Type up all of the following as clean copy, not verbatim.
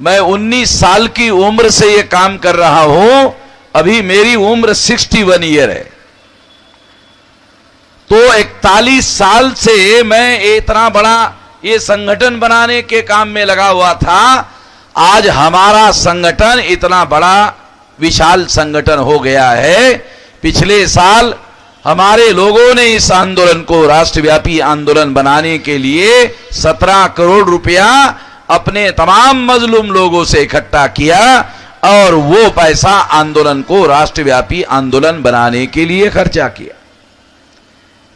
मैं 19 साल की उम्र से ये काम कर रहा हूं, अभी मेरी उम्र 61 ईयर है। तो 41 साल से मैं इतना बड़ा ये संगठन बनाने के काम में लगा हुआ था। आज हमारा संगठन इतना बड़ा विशाल संगठन हो गया है। पिछले साल हमारे लोगों ने इस आंदोलन को राष्ट्रव्यापी आंदोलन बनाने के लिए 17 करोड़ रुपया अपने तमाम मजलूम लोगों से इकट्ठा किया और वो पैसा आंदोलन को राष्ट्रव्यापी आंदोलन बनाने के लिए खर्चा किया।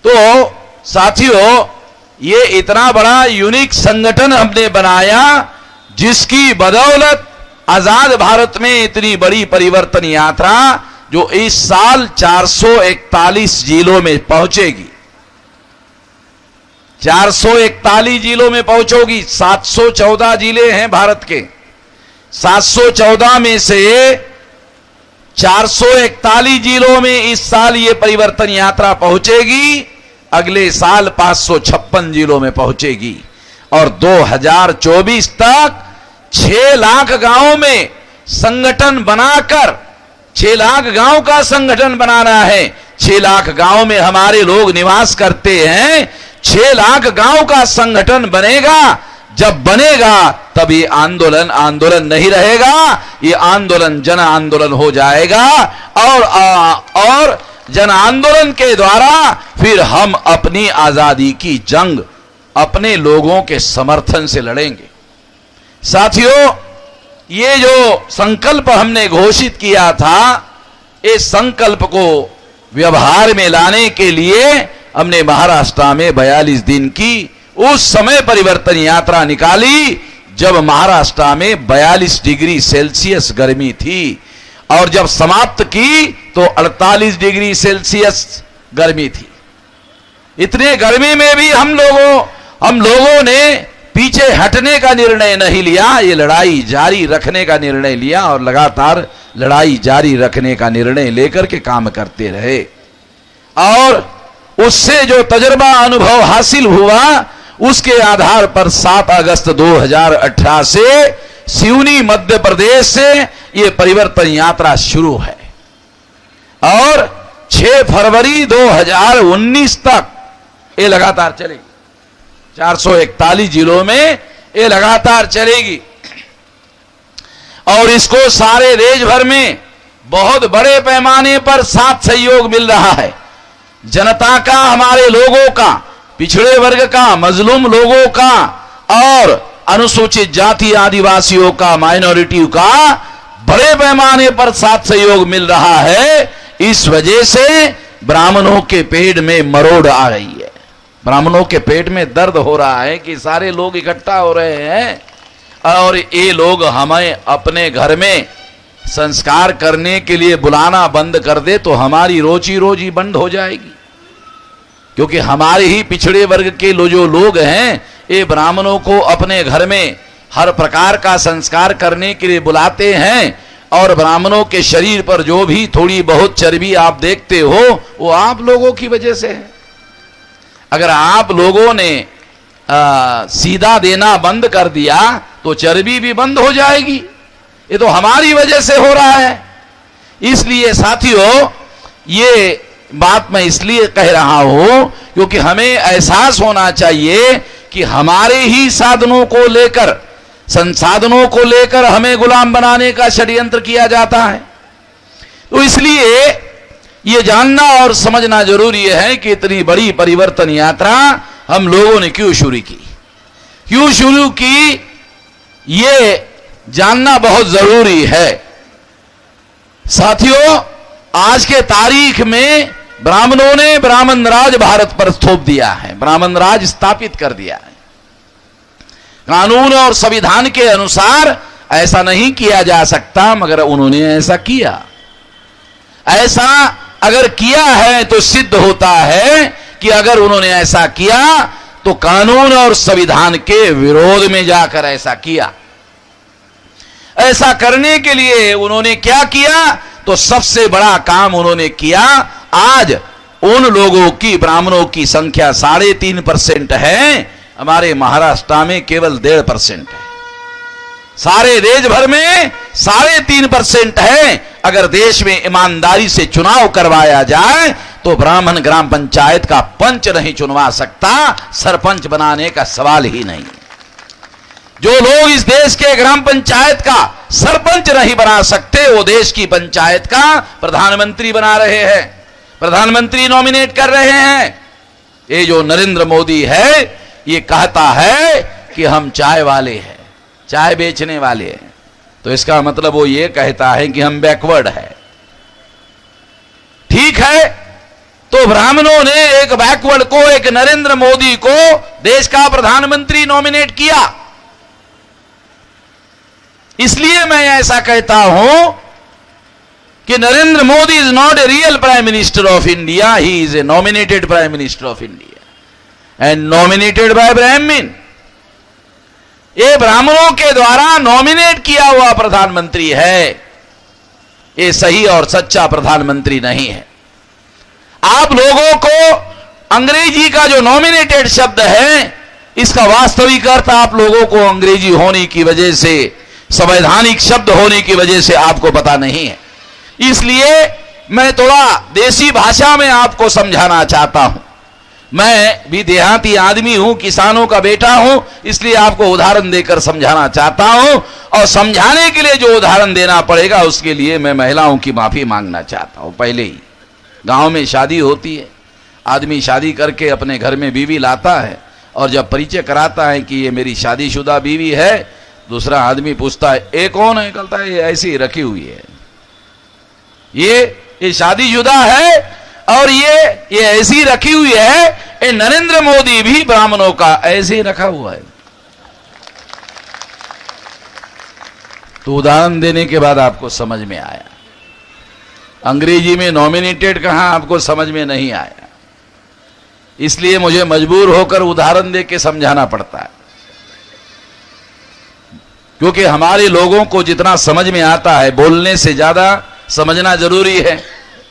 तो साथियों, ये इतना बड़ा यूनिक संगठन हमने बनाया जिसकी बदौलत आजाद भारत में इतनी बड़ी परिवर्तन यात्रा जो इस साल 441 जिलों में पहुंचेगी, 441 जिलों में पहुंचोगी। 714 जिले हैं भारत के, 714 में से 441 जिलों में इस साल ये परिवर्तन यात्रा पहुंचेगी। अगले साल 556 जिलों में पहुंचेगी और 2024 तक 6 लाख गांवों में संगठन बनाकर, 6 लाख गांव का संगठन बनाना है। 6 लाख गांव में हमारे लोग निवास करते हैं। 6 लाख गांव का संगठन बनेगा। जब बनेगा तब ये आंदोलन आंदोलन नहीं रहेगा, ये आंदोलन जन आंदोलन हो जाएगा और जन आंदोलन के द्वारा फिर हम अपनी आजादी की जंग अपने लोगों के समर्थन से लड़ेंगे। साथियों, ये जो संकल्प हमने घोषित किया था, इस संकल्प को व्यवहार में लाने के लिए हमने महाराष्ट्र में 42 दिन की उस समय परिवर्तन यात्रा निकाली जब महाराष्ट्र में 42 डिग्री सेल्सियस गर्मी थी और जब समाप्त की तो 48 डिग्री सेल्सियस गर्मी थी। इतने गर्मी में भी हम लोगों ने पीछे हटने का निर्णय नहीं लिया। ये लड़ाई जारी रखने का निर्णय लिया और लगातार लड़ाई जारी रखने का निर्णय लेकर के काम करते रहे और उससे जो तजुर्बा अनुभव हासिल हुआ उसके आधार पर 7 अगस्त 2018 से सिवनी मध्य प्रदेश से ये परिवर्तन यात्रा शुरू है और 6 फरवरी 2019 तक ये लगातार चलेगी। 441 जिलों में ये लगातार चलेगी और इसको सारे देश भर में बहुत बड़े पैमाने पर साथ सहयोग मिल रहा है। जनता का, हमारे लोगों का, पिछड़े वर्ग का, मजलूम लोगों का और अनुसूचित जाति आदिवासियों का, माइनॉरिटी का बड़े पैमाने पर साथ सहयोग मिल रहा है। इस वजह से ब्राह्मणों के पेट में मरोड़ आ रही है, ब्राह्मणों के पेट में दर्द हो रहा है कि सारे लोग इकट्ठा हो रहे हैं और ये लोग हमें अपने घर में संस्कार करने के लिए बुलाना बंद कर दे तो हमारी रोजी रोजी बंद हो जाएगी। क्योंकि हमारे ही पिछड़े वर्ग के जो लोग हैं ये ब्राह्मणों को अपने घर में हर प्रकार का संस्कार करने के लिए बुलाते हैं और ब्राह्मणों के शरीर पर जो भी थोड़ी बहुत चर्बी आप देखते हो वो आप लोगों की वजह से है। अगर आप लोगों ने सीधा देना बंद कर दिया तो चर्बी भी बंद हो जाएगी। ये तो हमारी वजह से हो रहा है। इसलिए साथियों, ये बात मैं इसलिए कह रहा हूं क्योंकि हमें एहसास होना चाहिए कि हमारे ही साधनों को लेकर, संसाधनों को लेकर हमें गुलाम बनाने का षड्यंत्र किया जाता है। तो इसलिए ये जानना और समझना जरूरी है कि इतनी बड़ी परिवर्तन यात्रा हम लोगों ने क्यों शुरू की, क्यों शुरू की, ये जानना बहुत जरूरी है। साथियों, आज के तारीख में ब्राह्मणों ने ब्राह्मण राज भारत पर थोप दिया है, ब्राह्मण राज स्थापित कर दिया है। कानून और संविधान के अनुसार ऐसा नहीं किया जा सकता, मगर उन्होंने ऐसा किया। ऐसा अगर किया है तो सिद्ध होता है कि अगर उन्होंने ऐसा किया तो कानून और संविधान के विरोध में जाकर ऐसा किया। ऐसा करने के लिए उन्होंने क्या किया, तो सबसे बड़ा काम उन्होंने किया। आज उन लोगों की, ब्राह्मणों की संख्या 3.5% है, हमारे महाराष्ट्र में केवल 1.5% है। सारे देश भर में 3.5% है। अगर देश में ईमानदारी से चुनाव करवाया जाए तो ब्राह्मण ग्राम पंचायत का पंच नहीं चुनवा सकता, सरपंच बनाने का सवाल ही नहीं। जो लोग इस देश के ग्राम पंचायत का सरपंच नहीं बना सकते, वो देश की पंचायत का प्रधानमंत्री बना रहे हैं, प्रधानमंत्री नॉमिनेट कर रहे हैं। ये जो नरेंद्र मोदी है, ये कहता है कि हम चाय वाले हैं, चाय बेचने वाले हैं, तो इसका मतलब वो ये कहता है कि हम बैकवर्ड है। ठीक है, तो ब्राह्मणों ने एक बैकवर्ड को, एक नरेंद्र मोदी को देश का प्रधानमंत्री नॉमिनेट किया। इसलिए मैं ऐसा कहता हूं कि Narendra Modi is not a real prime minister of India, he is a nominated prime minister of India and nominated by ब्राह्मण। ये ब्राह्मणों के द्वारा नॉमिनेट किया हुआ प्रधानमंत्री है, ये सही और सच्चा प्रधानमंत्री नहीं है। आप लोगों को अंग्रेजी का जो नॉमिनेटेड शब्द है, इसका वास्तविक अर्थ आप लोगों को अंग्रेजी होने की वजह से, संवैधानिक शब्द होने की वजह से आपको पता नहीं है। इसलिए मैं थोड़ा देसी भाषा में आपको समझाना चाहता हूं। मैं भी देहाती आदमी हूं, किसानों का बेटा हूं, इसलिए आपको उदाहरण देकर समझाना चाहता हूं। और समझाने के लिए जो उदाहरण देना पड़ेगा, उसके लिए मैं महिलाओं की माफी मांगना चाहता हूं। पहले ही गांव में शादी होती है, आदमी शादी करके अपने घर में बीवी लाता है, और जब परिचय कराता है कि ये मेरी शादीशुदा बीवी है, दूसरा आदमी पूछता है ये कौन है? कहता है ये ऐसी ही रखी हुई है, ये शादीशुदा है और ये ऐसी रखी हुई है। ये नरेंद्र मोदी भी ब्राह्मणों का ऐसे ही रखा हुआ है। तो उदाहरण देने के बाद आपको समझ में आया। अंग्रेजी में नॉमिनेटेड कहां, आपको समझ में नहीं आया, इसलिए मुझे मजबूर होकर उदाहरण दे के समझाना पड़ता है। क्योंकि हमारे लोगों को जितना समझ में आता है, बोलने से ज्यादा समझना जरूरी है।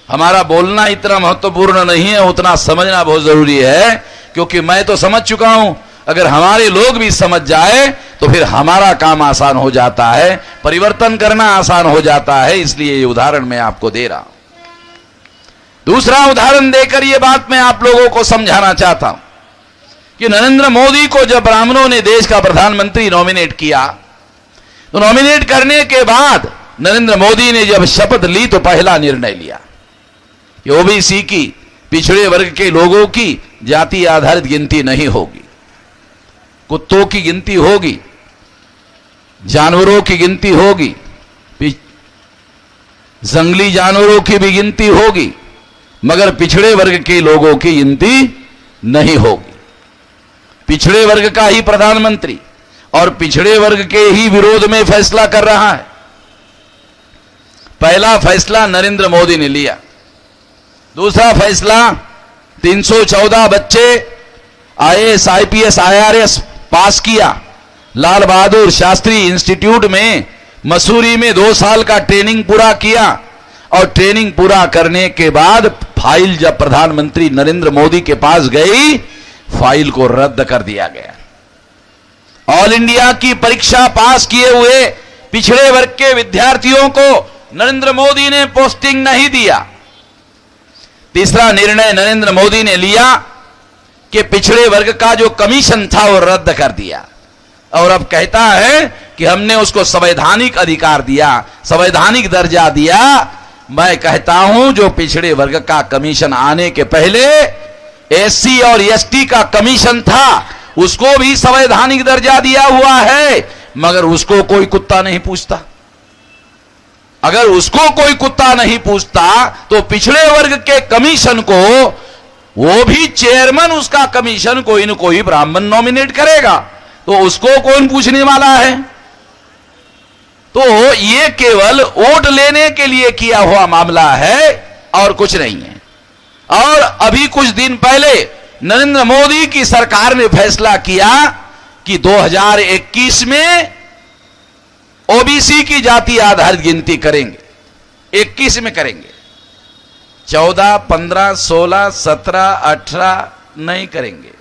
हमारा बोलना इतना महत्वपूर्ण नहीं है, उतना समझना बहुत जरूरी है। क्योंकि मैं तो समझ चुका हूं, अगर हमारे लोग भी समझ जाए तो फिर हमारा काम आसान हो जाता है, परिवर्तन करना आसान हो जाता है। इसलिए ये उदाहरण मैं आपको दे रहा हूं। दूसरा उदाहरण देकर ये बात मैं आप लोगों को समझाना चाहता हूं कि नरेंद्र मोदी को जब ब्राह्मणों ने देश का प्रधानमंत्री नॉमिनेट किया, तो नॉमिनेट करने के बाद नरेंद्र मोदी ने जब शपथ ली तो पहला निर्णय लिया कि ओबीसी की, पिछड़े वर्ग के लोगों की जाति आधारित गिनती नहीं होगी। कुत्तों की गिनती होगी, जानवरों की गिनती होगी, जंगली जानवरों की भी गिनती होगी, मगर पिछड़े वर्ग के लोगों की गिनती नहीं होगी। पिछड़े वर्ग का ही प्रधानमंत्री और पिछड़े वर्ग के ही विरोध में फैसला कर रहा है। पहला फैसला नरेंद्र मोदी ने लिया। दूसरा फैसला, 314 बच्चे आईएएस, आईपीएस, आईआरएस पास किया। लाल बहादुर शास्त्री इंस्टीट्यूट में मसूरी में 2 साल का ट्रेनिंग पूरा किया, और ट्रेनिंग पूरा करने के बाद फाइल जब प्रधानमंत्री नरेंद्र मोदी के पास गई, फाइल को रद्द कर दिया गया। ऑल इंडिया की परीक्षा पास किए हुए पिछड़े वर्ग के विद्यार्थियों को नरेंद्र मोदी ने पोस्टिंग नहीं दिया। तीसरा निर्णय नरेंद्र मोदी ने लिया कि पिछड़े वर्ग का जो कमीशन था वो रद्द कर दिया, और अब कहता है कि हमने उसको संवैधानिक अधिकार दिया, संवैधानिक दर्जा दिया। मैं कहता हूं जो पिछड़े वर्ग का कमीशन आने के पहले एससी और एसटी का कमीशन था, उसको भी संवैधानिक दर्जा दिया हुआ है, मगर उसको कोई कुत्ता नहीं पूछता। अगर उसको कोई कुत्ता नहीं पूछता तो पिछड़े वर्ग के कमीशन को, वो भी चेयरमैन उसका कमीशन कोई न कोई ब्राह्मण नॉमिनेट करेगा, तो उसको कौन पूछने वाला है? तो ये केवल वोट लेने के लिए किया हुआ मामला है और कुछ नहीं है। और अभी कुछ दिन पहले नरेंद्र मोदी की सरकार ने फैसला किया कि 2021 में ओबीसी की जाति आधारित गिनती करेंगे, 21 में करेंगे, 14, 15, 16, 17, 18 नहीं करेंगे,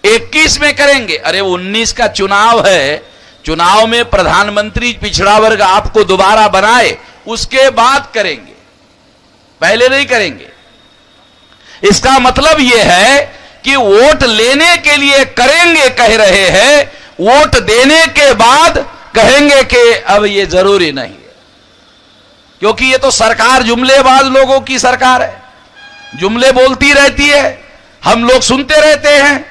21 में करेंगे। अरे 19 का चुनाव है, चुनाव में प्रधानमंत्री पिछड़ा वर्ग आपको दोबारा बनाए, उसके बाद करेंगे, पहले नहीं करेंगे। इसका मतलब यह है कि वोट लेने के लिए करेंगे कह रहे हैं, वोट देने के बाद कहेंगे कि अब ये जरूरी नहीं है, क्योंकि ये तो सरकार जुमलेबाज लोगों की सरकार है, जुमले बोलती रहती है, हम लोग सुनते रहते हैं।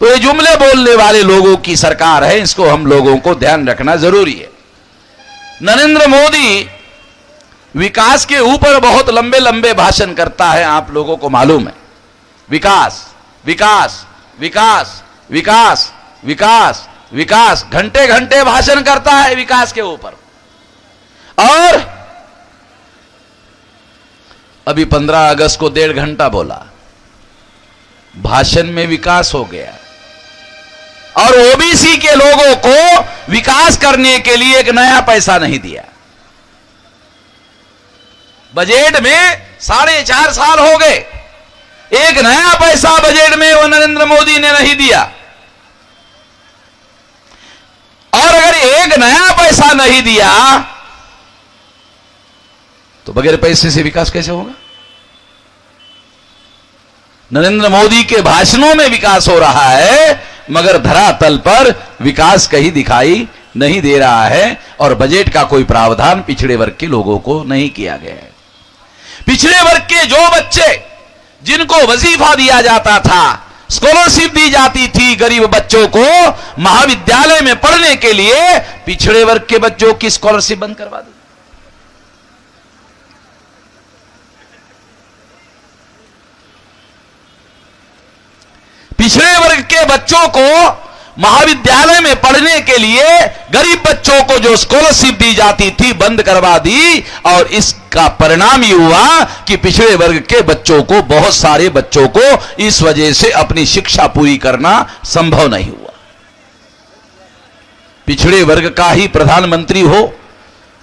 तो ये जुमले बोलने वाले लोगों की सरकार है, इसको हम लोगों को ध्यान रखना जरूरी है। नरेंद्र मोदी विकास के ऊपर बहुत लंबे लंबे भाषण करता है, आप लोगों को मालूम है। विकास विकास विकास विकास विकास विकास, घंटे घंटे भाषण करता है विकास के ऊपर। और अभी 15 अगस्त को 1.5 घंटा बोला, भाषण में विकास हो गया। और ओबीसी के लोगों को विकास करने के लिए एक नया पैसा नहीं दिया। बजट में 4.5 साल हो गए, एक नया पैसा बजट में वो नरेंद्र मोदी ने नहीं दिया। और अगर एक नया पैसा नहीं दिया तो बगैर पैसे से विकास कैसे होगा? नरेंद्र मोदी के भाषणों में विकास हो रहा है, मगर धरातल पर विकास कहीं दिखाई नहीं दे रहा है। और बजट का कोई प्रावधान पिछड़े वर्ग के लोगों को नहीं किया गया है। पिछड़े वर्ग के जो बच्चे जिनको वजीफा दिया जाता था, स्कॉलरशिप दी जाती थी गरीब बच्चों को महाविद्यालय में पढ़ने के लिए, पिछड़े वर्ग के बच्चों की स्कॉलरशिप बंद करवा दी। पिछड़े वर्ग के बच्चों को महाविद्यालय में पढ़ने के लिए गरीब बच्चों को जो स्कॉलरशिप दी जाती थी बंद करवा दी। और इसका परिणाम ये हुआ कि पिछड़े वर्ग के बच्चों को, बहुत सारे बच्चों को इस वजह से अपनी शिक्षा पूरी करना संभव नहीं हुआ। पिछड़े वर्ग का ही प्रधानमंत्री हो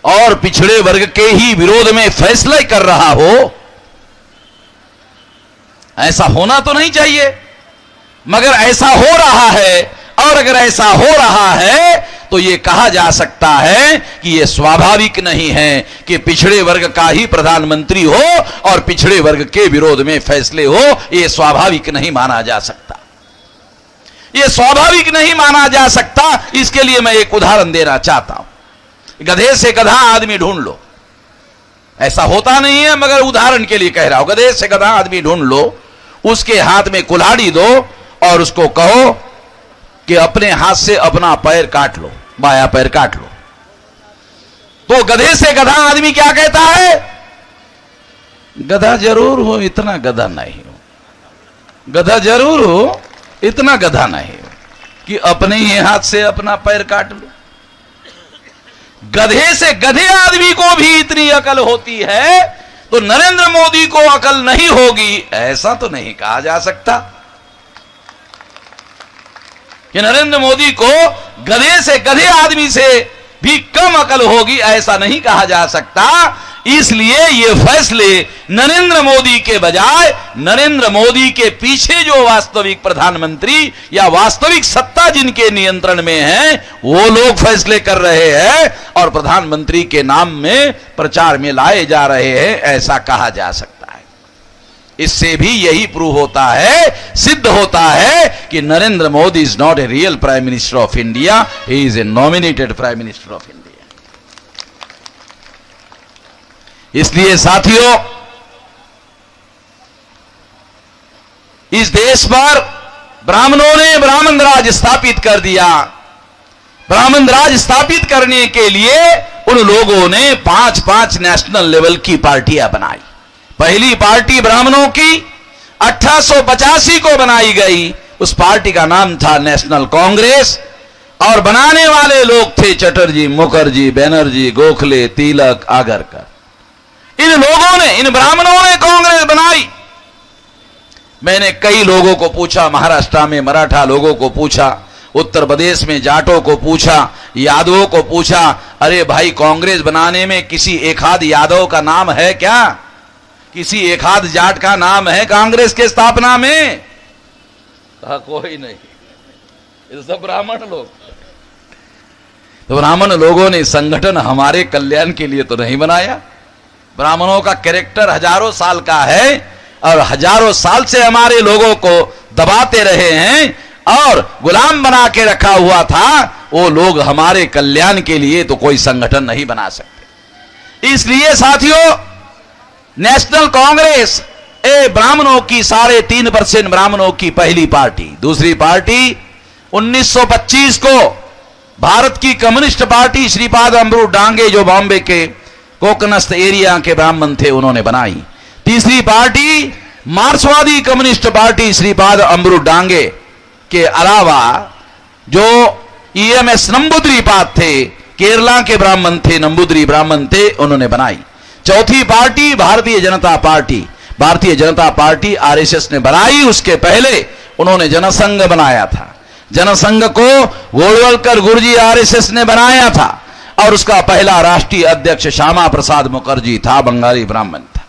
और पिछड़े वर्ग के ही विरोध में फैसले कर रहा हो, ऐसा होना तो नहीं चाहिए, मगर ऐसा हो रहा है। और अगर ऐसा हो रहा है तो यह कहा जा सकता है कि यह स्वाभाविक नहीं है कि पिछड़े वर्ग का ही प्रधानमंत्री हो और पिछड़े वर्ग के विरोध में फैसले हो। यह स्वाभाविक नहीं माना जा सकता, यह स्वाभाविक नहीं माना जा सकता। इसके लिए मैं एक उदाहरण देना चाहता हूं। गधे से गधा आदमी ढूंढ लो, ऐसा होता नहीं है मगर उदाहरण के लिए कह रहा हूं। गधे से गधा आदमी ढूंढ लो, उसके हाथ में कुल्हाड़ी दो और उसको कहो कि अपने हाथ से अपना पैर काट लो, बायां पैर काट लो। तो गधे से गधा आदमी क्या कहता है? गधा जरूर हो, इतना गधा नहीं हो। गधा जरूर हो, इतना गधा नहीं हो कि अपने ही हाथ से अपना पैर काट लो। गधे से गधे आदमी को भी इतनी अकल होती है तो नरेंद्र मोदी को अकल नहीं होगी, ऐसा तो नहीं कहा जा सकता कि नरेंद्र मोदी को गधे से गधे आदमी से भी कम अकल होगी, ऐसा नहीं कहा जा सकता। इसलिए ये फैसले नरेंद्र मोदी के बजाय नरेंद्र मोदी के पीछे जो वास्तविक प्रधानमंत्री या वास्तविक सत्ता जिनके नियंत्रण में है वो लोग फैसले कर रहे हैं और प्रधानमंत्री के नाम में प्रचार में लाए जा रहे हैं, ऐसा कहा जा सकता है। इससे भी यही प्रूव होता है, सिद्ध होता है कि Narendra Modi is not a real prime minister of India, he is a nominated prime minister of India. इसलिए साथियों, इस देश पर ब्राह्मणों ने ब्राह्मण राज स्थापित कर दिया। ब्राह्मण राज स्थापित करने के लिए उन लोगों ने 5-5 नेशनल लेवल की पार्टियां बनाई। पहली पार्टी ब्राह्मणों की 1885 को बनाई गई, उस पार्टी का नाम था नेशनल कांग्रेस। और बनाने वाले लोग थे चटर्जी, मुखर्जी, बनर्जी, गोखले, तिलक, आगरकर। इन लोगों ने, इन ब्राह्मणों ने कांग्रेस बनाई। मैंने कई लोगों को पूछा, महाराष्ट्र में मराठा लोगों को पूछा, उत्तर प्रदेश में जाटों को पूछा, यादवों को पूछा, अरे भाई कांग्रेस बनाने में किसी एक आध यादव का नाम है क्या? किसी एक आध जाट का नाम है कांग्रेस के स्थापना में? कहा कोई नहीं, ये सब ब्राह्मण लोग। तो ब्राह्मण लोगों ने संगठन हमारे कल्याण के लिए तो नहीं बनाया। ब्राह्मणों का कैरेक्टर हजारों साल का है और हजारों साल से हमारे लोगों को दबाते रहे हैं और गुलाम बना के रखा हुआ था। वो लोग हमारे कल्याण के लिए तो कोई संगठन नहीं बना सकते। इसलिए साथियों, नेशनल कांग्रेस ब्राह्मणों की 3.5% ब्राह्मणों की पहली पार्टी। दूसरी पार्टी 1925 को भारत की कम्युनिस्ट पार्टी श्रीपाद अमरू डांगे, जो बॉम्बे के कोकनस्थ एरिया के ब्राह्मण थे, उन्होंने बनाई। तीसरी पार्टी मार्क्सवादी कम्युनिस्ट पार्टी श्रीपाद अमरू डांगे के अलावा जो EMS नंबूद्रीपाद थे, केरला के ब्राह्मण थे, नंबूद्री ब्राह्मण थे, उन्होंने बनाई। चौथी party Bharatiya Janata party. Bharatiya Janata party RSS ने बनाई। उसके पहले उन्होंने जनसंघ बनाया था। जनसंघ को गोलवलकर गुरुजी RSS ने बनाया था और उसका पहला राष्ट्रीय अध्यक्ष श्यामा प्रसाद मुखर्जी था, बंगाली ब्राह्मण था।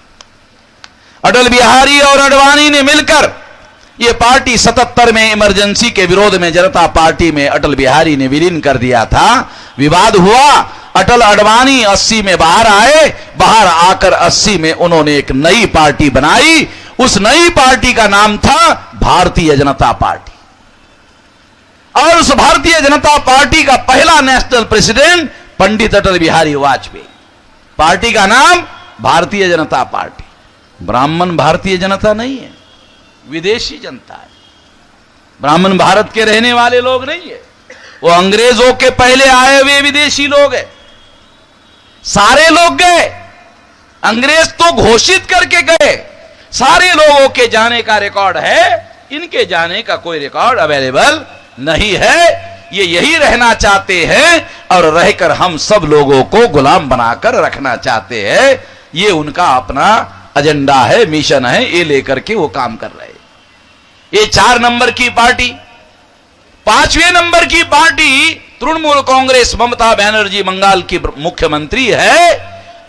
अटल बिहारी और आडवाणी ने मिलकर यह पार्टी 77 में इमरजेंसी के विरोध में जनता पार्टी में अटल बिहारी ने विलीन कर दिया था। विवाद हुआ, अटल आडवाणी 80 में बाहर आए। बाहर आकर 80 में उन्होंने एक नई पार्टी बनाई। उस नई पार्टी का नाम था भारतीय जनता पार्टी और उस भारतीय जनता पार्टी का पहला नेशनल प्रेसिडेंट पंडित अटल बिहारी वाजपेयी। पार्टी का नाम भारतीय जनता पार्टी। ब्राह्मण भारतीय जनता नहीं है, विदेशी जनता है। ब्राह्मण भारत के रहने वाले लोग नहीं है, वो अंग्रेजों के पहले आए हुए विदेशी लोग हैं। सारे लोग गए, अंग्रेज तो घोषित करके गए। सारे लोगों के जाने का रिकॉर्ड है, इनके जाने का कोई रिकॉर्ड अवेलेबल नहीं है। ये यही रहना चाहते हैं और रहकर हम सब लोगों को गुलाम बनाकर रखना चाहते हैं। ये उनका अपना एजेंडा है, मिशन है, ये लेकर के वो काम कर रहे हैं। ये 4 नंबर की पार्टी। 5वें नंबर की पार्टी तृणमूल कांग्रेस। ममता बनर्जी बंगाल की मुख्यमंत्री है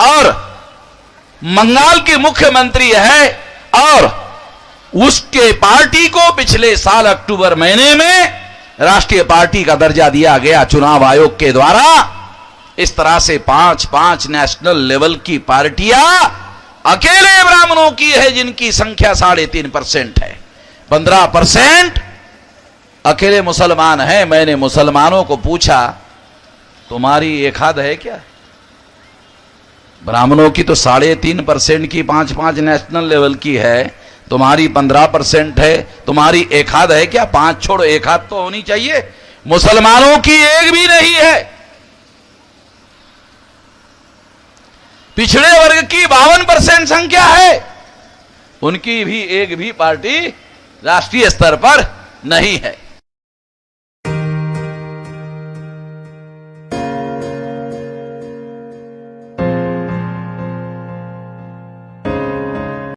और बंगाल की मुख्यमंत्री है और उसके पार्टी को पिछले साल अक्टूबर महीने में राष्ट्रीय पार्टी का दर्जा दिया गया चुनाव आयोग के द्वारा। इस तरह से 5 नेशनल लेवल की पार्टियां अकेले ब्राह्मणों की है, जिनकी संख्या 3.5% है। 15% अकेले मुसलमान हैं। मैंने मुसलमानों को पूछा, तुम्हारी एक हाथ है क्या? ब्राह्मणों की तो 3.5% की 5 नेशनल लेवल की है, तुम्हारी 15% है। तुम्हारी एक हाथ है क्या? 5 छोड़ो, एक हाथ तो होनी चाहिए। मुसलमानों की एक भी नहीं है। पिछड़े वर्ग की 52% संख्या है, उनकी भी एक भी पार्टी राष्ट्रीय स्तर पर नहीं है।